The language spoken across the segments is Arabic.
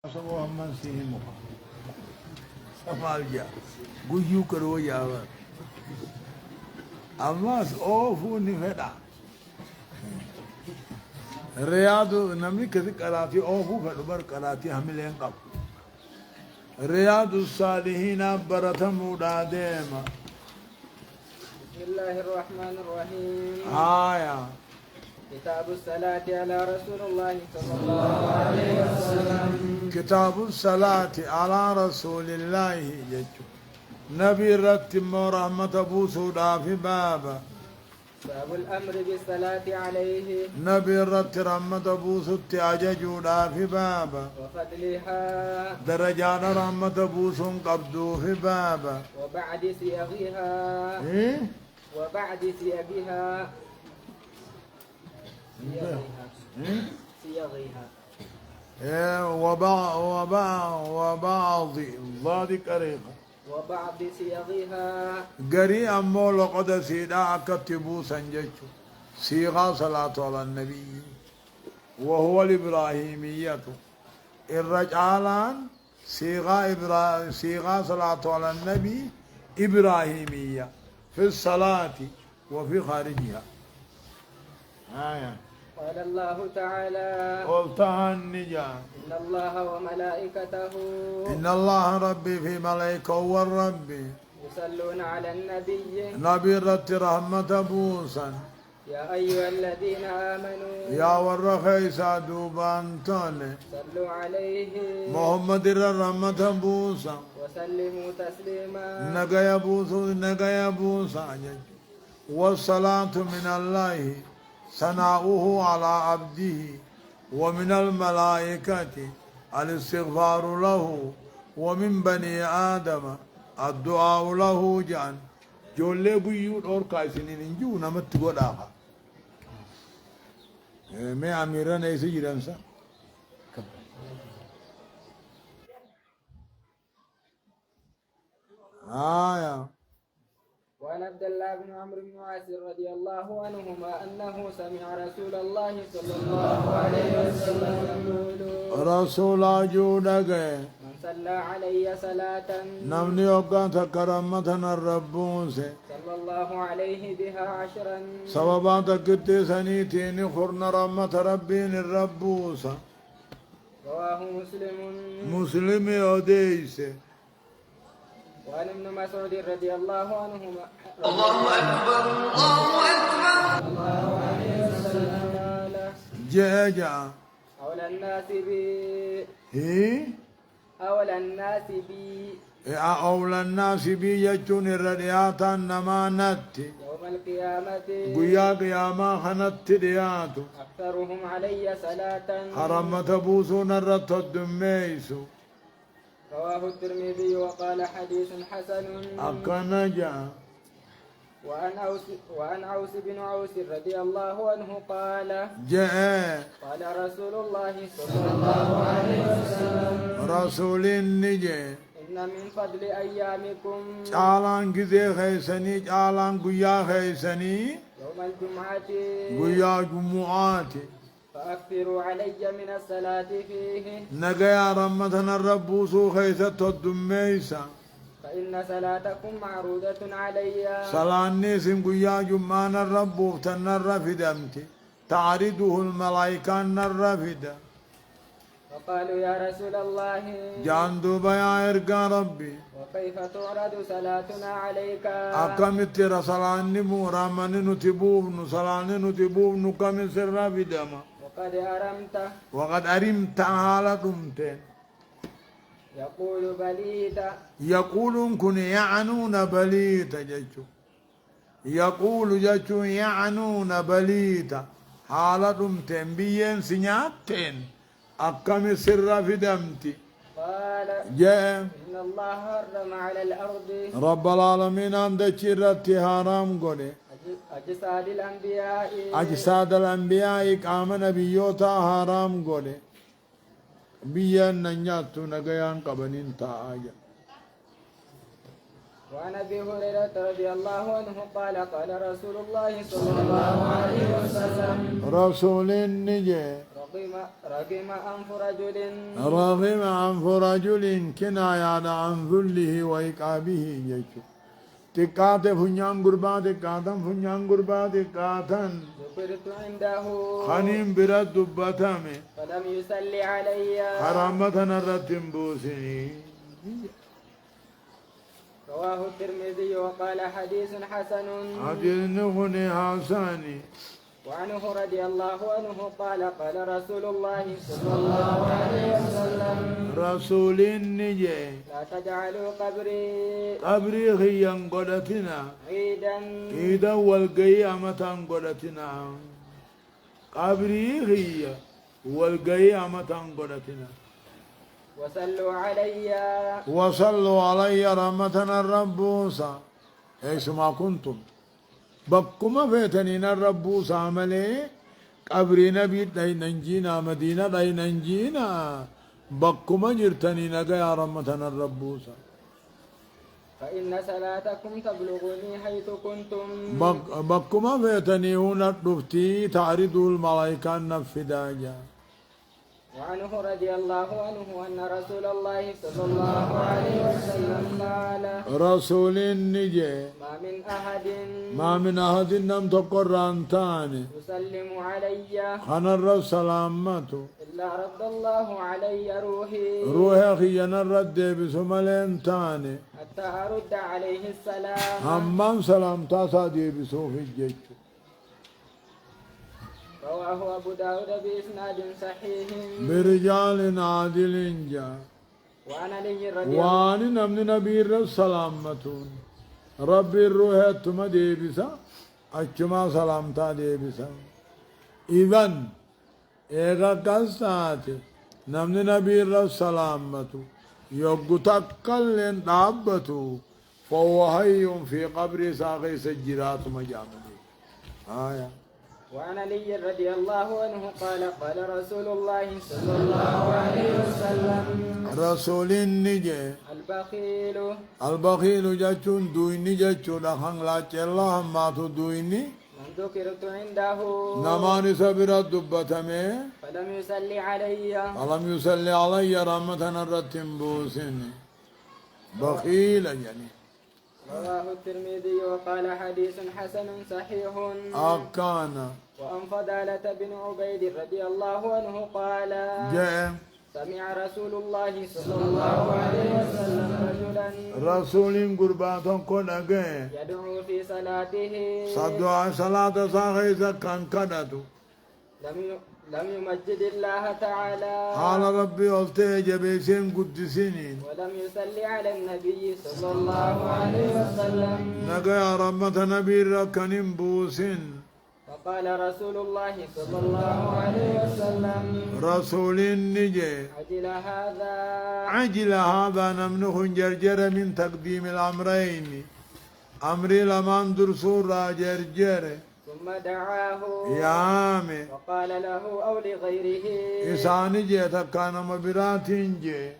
سبوا من سيهم سمال جا گویو کرو جاور اماس اوفو نفدا رياض نمني كذي قراتي اوفو فدبر قراتي حملين قب رياض الصالحين برتم ودادم بسم الله الرحمن الرحيم. آية كتاب الصلاة على رسول الله صلى الله عليه وسلم. كتاب الصلاة على رسول الله يجو نبي رتم ورحمة أبو سودا في بابا باب الأمر بالصلاة عليه نبي رت رحمة أبو سوت أججودا في بابا وفضلها درجان رحمة أبو سن قبدو في بابا وبعد صيغها إيه؟ وبعد صيغها إيه؟ صيغها إيه وبعض ضاد قريقة وبعض صيغها قري أمو لقد سيدا كتبو سنججو صيغة صلاة على النبي وهو الإبراهيمية الرجالان صيغة صلاة على النبي إبراهيمية في الصلاة وفي خارجها آية قال الله تعالى قلتها النجا إن الله وملائكته إن الله ربي في ملائكة والرب يصلون على النبي نبي رت رحمة بوسا يا أيها الذين آمنوا يا ورخي سادوبان توني صلوا عليه محمد رحمة بوسا وسلموا تسليما نجايا بوسا والصلاة من الله ثناؤه على عبده ومن الملائكة الاستغفار له ومن بني آدم الدعاء له جان جولي بيوت اور كايسنين انجو نمت قداها میں امیران ایسے جران سا آیا وعن عبد الله بن عمرو بن عاص رضي الله عنهما أنه سمع رسول الله صلى الله عليه وسلم يقول رسول جودا گئے من صلى علي صلاة نمنی اوقات کرمتنا الربون سے صلى الله عليه بها عشرا سببات کتے سنیتین خورن رحمت ربین الربوسا رواه مسلم. مسلم اودیس وعن ابن مسعود رضي الله عنهما الله أكبر الله أكبر الله عليه وسلم قال جاجا أولى الناس بي هي أولى الناس بي أولى الناس بي يجون الردياتا نمانت يوم القيامة قيا قياما خنت دياتو أكثرهم علي صلاة حرمت بوسون الرت الدميسو رواه الترمذي وقال حديث حسن. أكنجا وعن عوس بن عوس رضي الله عنه قال جاء قال رسول الله صلى الله عليه وسلم رسول النجي إن من فضل أيامكم چالان گزے خیسنی چالان گویا خیسنی يوم الجمعة گویا جمعات فأكثروا علي من الصلاة فيه نگیا رحمتنا الربوسو خیست الدمیسا فإن صلاتكم معروضة علي صلاني سن گویا جمان الربوف تن الرفدمت تعرضه الملائكة الرفدة وقالوا يا رسول الله جان دوبا يا ارقا ربي وكيف تعرض صلاتنا عليك أكمت رسلاني مورامن نتبوب نسلاني نتبوب نكم سر رفدما وقد أرمت وقد أرمت حالتمتين يقول بليت يقولون كن يعنون بليتا جتشو يقول جتشو يعنون بليتا حالتهم تنبيين سنياتين أكم سر في دمتي قال جاء إن الله حرم على الأرض رب العالمين عند شرتي حرام قولي أجساد الأنبياء أجساد الأنبياء قام نبيوتا حرام قولي بيان ننياتو نغيان قبنين تاآيا. وعن أبي هريرة رضي الله عنه قال قال رسول الله صلى الله عليه وسلم رسول النجي رغم أنف رجل رغم عنف رجل كناية عن ذله وإقابه جيشو تقات فنيان قربا تقاتا فنيان قربا تقاتا ذكرت عنده خنين برد دبتامي فلم يصلي علي حرامتنا الرتم بوسني رواه الترمذي وقال حديث حسن حديث نغني حساني وعنه رضي الله عنه قال قال رسول الله صلى الله عليه وسلم رسول النجي لا تجعلوا قبري قبري خيا قدتنا عيدا إذا والقيامة قدتنا قبري خيا والقيامة قدتنا وصلوا علي وصلوا علي رحمتنا الربوسا ايش ما كنتم بكما فيتنين الربوسا ملي قبر نبي دايننجينا مدينة دايننجينا بكما جرتنين يا رحمتنا الربوسا فإن صلاتكم تبلغني حيث كنتم بكما فيتني هنا الدفتي تعرض الملائكة النفذاجا وعنه رضي الله عنه أن رسول الله صلى الله عليه وسلم قال رسول النجي ما من أحد نم تقران تاني يسلم علي خنا الرسلامته إلا رد الله علي روحي أخي نرد بسمالين تاني حتى أرد عليه السلام همام سلام تاسادي بسوف الجيش رواه أبو داود بإسناد صحيح برجال عادل جاء وعن علي رضي الله وان نمن نبي السلامتون ربي الروح اتما ديبسا اچما سلامتا ديبسا اذن ايغا قصات نمن نبي السلامتو يوغو تقلن دابتو فهو حي في قبر ساقي سجرات مجامل آية وعن علي رضي الله عنه قال قال رسول الله صلى الله عليه وسلم رسول النجي البخيل جاتون دويني جاتو لخن لا الله ما تو دويني من ذكرت عنده نماني سبرت دبتمي فلم يصلي علي فلم يصلي علي رحمتنا الرتم بوسني بخيل يعني رواه الترمذي وقال حديث حسن صحيح أكانا وعن فضالة بن عبيد رضي الله عنه قال جاء سمع رسول الله صلى الله عليه وسلم رجلا رسول قرباتهم كن أجي يدعو في صلاته صدوا صلاة صاغيزة كان كدتو لم يمجد الله تعالى قال ربي قلت جبيسين قدسينين ولم يصلي على النبي صلى الله عليه وسلم نجا يا رحمة نبي ركنين بوسين فقال رسول الله صلى الله عليه وسلم رسول النجي عجل هذا نمنخ جرجر من تقديم الأمرين أمري لمن درسور جرجر ثم دعاه يا عامي وقال له أو لغيره إساني جيتا كان مبراتين جي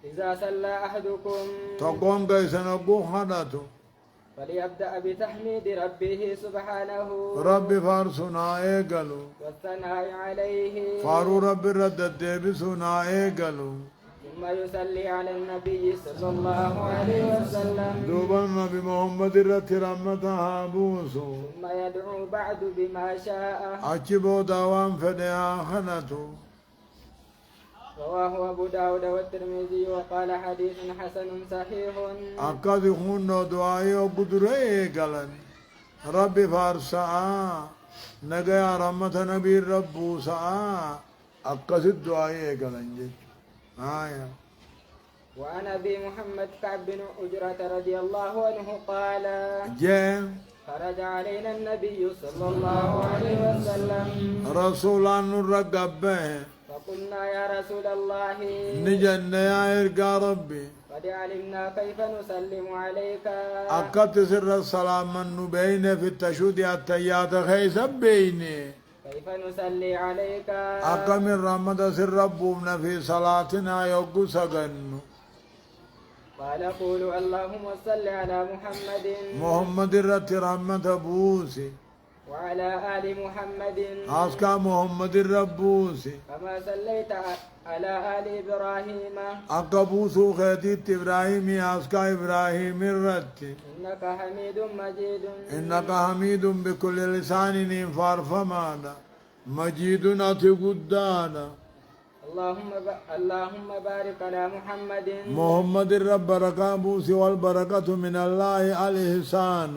إذا صلى أحدكم تقوم قيسنا قو حدثو فليبدأ بتحميد ربه سبحانه ربي فارسنا ايقلو والثناء عليه فارو ربي ردد بسنا ايقلو ثم يصلي على النبي صلى الله عليه وسلم دوبا نبي محمد رت رحمتها بوسو ثم يدعو بعد بما شاء اچبو دوام فدها خنتو رواه أبو داود والترمذي وقال حديث حسن صحيح اكاد خونو دعايو قدره ايقلن ربي فارسا نگا رحمت نبي ربو سا اكاد الدعاء ايقلن جي آية وعن أبي محمد كعب بن أجرة رضي الله عنه قال جيم خرج علينا النبي صلى الله عليه وسلم رسولا نرقبه فقلنا يا رسول الله نجن يا إرقى ربي قد علمنا كيف نسلم عليك أكت سر السلام من بين في التشهد التيات خيس بيني كيف نصلي عليك أكم الرحمة سر ربنا في صلاتنا يوقو سغن قال قولوا اللهم صل على محمد محمد رت رحمة بوسي وعلى آل محمد أسكى محمد الربوسي كما صليت على آل إبراهيم أقبوسو خيتيت إبراهيم أسكى إبراهيم الرتي إنك حميد مجيد إنك حميد بكل لسان فارفمانا مجيد أتي قدانا اللهم بارك على محمد محمد الرب ركابوسي والبركة من الله الإحسان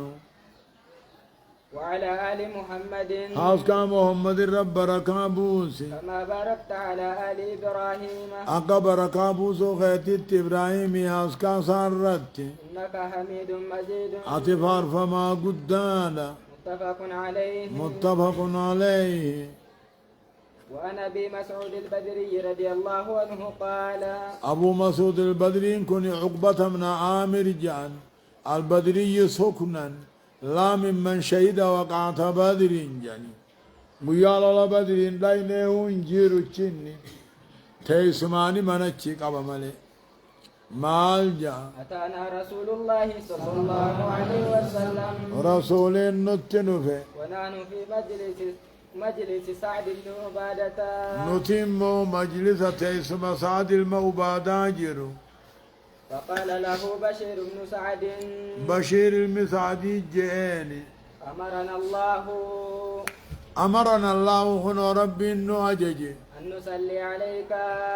وعلى آل محمد أسكى محمد الرب ركابوسي كما باركت على آل إبراهيم أقب ركابوسو خيتيت إبراهيم أسكى سارتي إنك حميد مجيد أتي فارفما قدانا متفق عليه متفق عليه. وعن أبي مسعود البدري رضي الله عنه قال أبو مسعود البدري كن عقبة من عامر جان البدري سكنا لا ممن شهد وقعة بدر جاني ويال الله بدر لا ينهون جيرو تشيني تيسماني منتشي قبا مالي مال جا أتانا رسول الله صلى الله عليه وسلم رسول نتنفه ونحن في مجلس سعد بن عبادة نتم مجلس تيسم سعد المعبادة جيرو فقال له بشير بن سعد بشير المسعدي جاني أمرنا الله هنا ربي إنه أججي أن نصلي عليك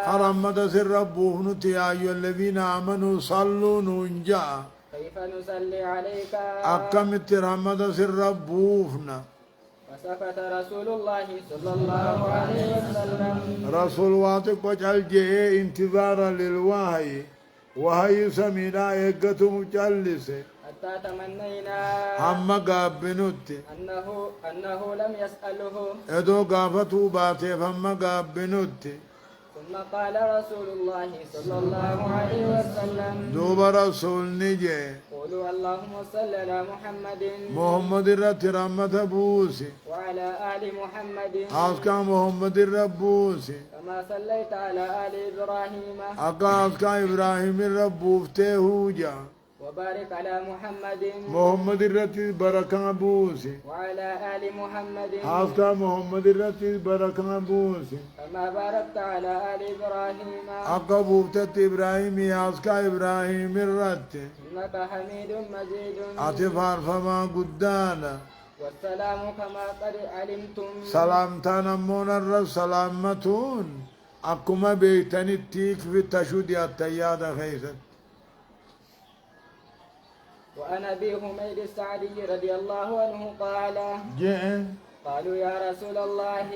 حرمت سر ربه يا أيها الذين آمنوا صلوا ننجا كيف نصلي عليك أكمت رحمت سر ربوفنا فسكت رسول الله صلى الله عليه وسلم رسول واتق وجعل جئ انتظارا للوحي وهي سمينا إيقتم جلسه حتى تمنينا أما قابنوت أنه لم يسأله إدو قافتو باتي فما قابنوت ثم قال رسول الله صلى الله عليه وسلم دوب رسول نجي قولوا اللهم صل على محمد محمد الرت رحمة بوسي وعلى آل محمد أسكى محمد الربوسي كما صليت على آل إبراهيم أسكى إبراهيم الربوفته جا وبارك على محمد محمد الرت بركة بوسي وعلى آل محمد أسكى محمد الرت بركة بوسي كما باركت على آل إبراهيم أقبوفت إبراهيم أسكى إبراهيم الرت إنك حميد مجيد أتفار فما قدانا والسلام كما قد علمتم سلامتان أمون الرب سلامتون أكما بيتن التيك في التشود التيادة خيثت. وعن أبي حميد السعدي رضي الله عنه قال قالوا يا رسول الله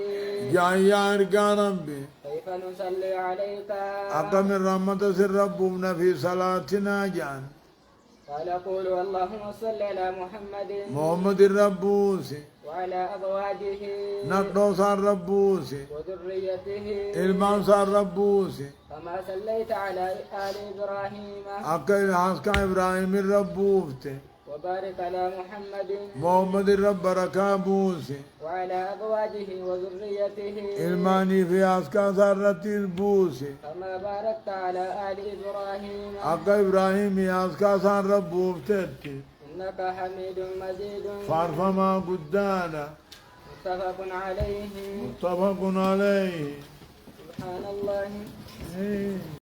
يا أرقان ربي كيف نصلي عليك أقم الرحمة سر ربنا في صلاتنا جان قال قولوا اللهم صل على محمد محمد الربوسي وعلى أزواجه نقضو صار ربوسي وذريته إلمان صار ربوسي كما صليت على آل إبراهيم أقل حسك إبراهيم الربوفتي وبارك على محمد محمد الرب ركابوسي وعلى أزواجه وذريته إلماني في حسك صارت البوسي كما باركت على آل إبراهيم أقا إبراهيم حسك صار ربوفتي إنك حميد مجيد فارفما قدانا متفق عليه متفق عليه. سبحان الله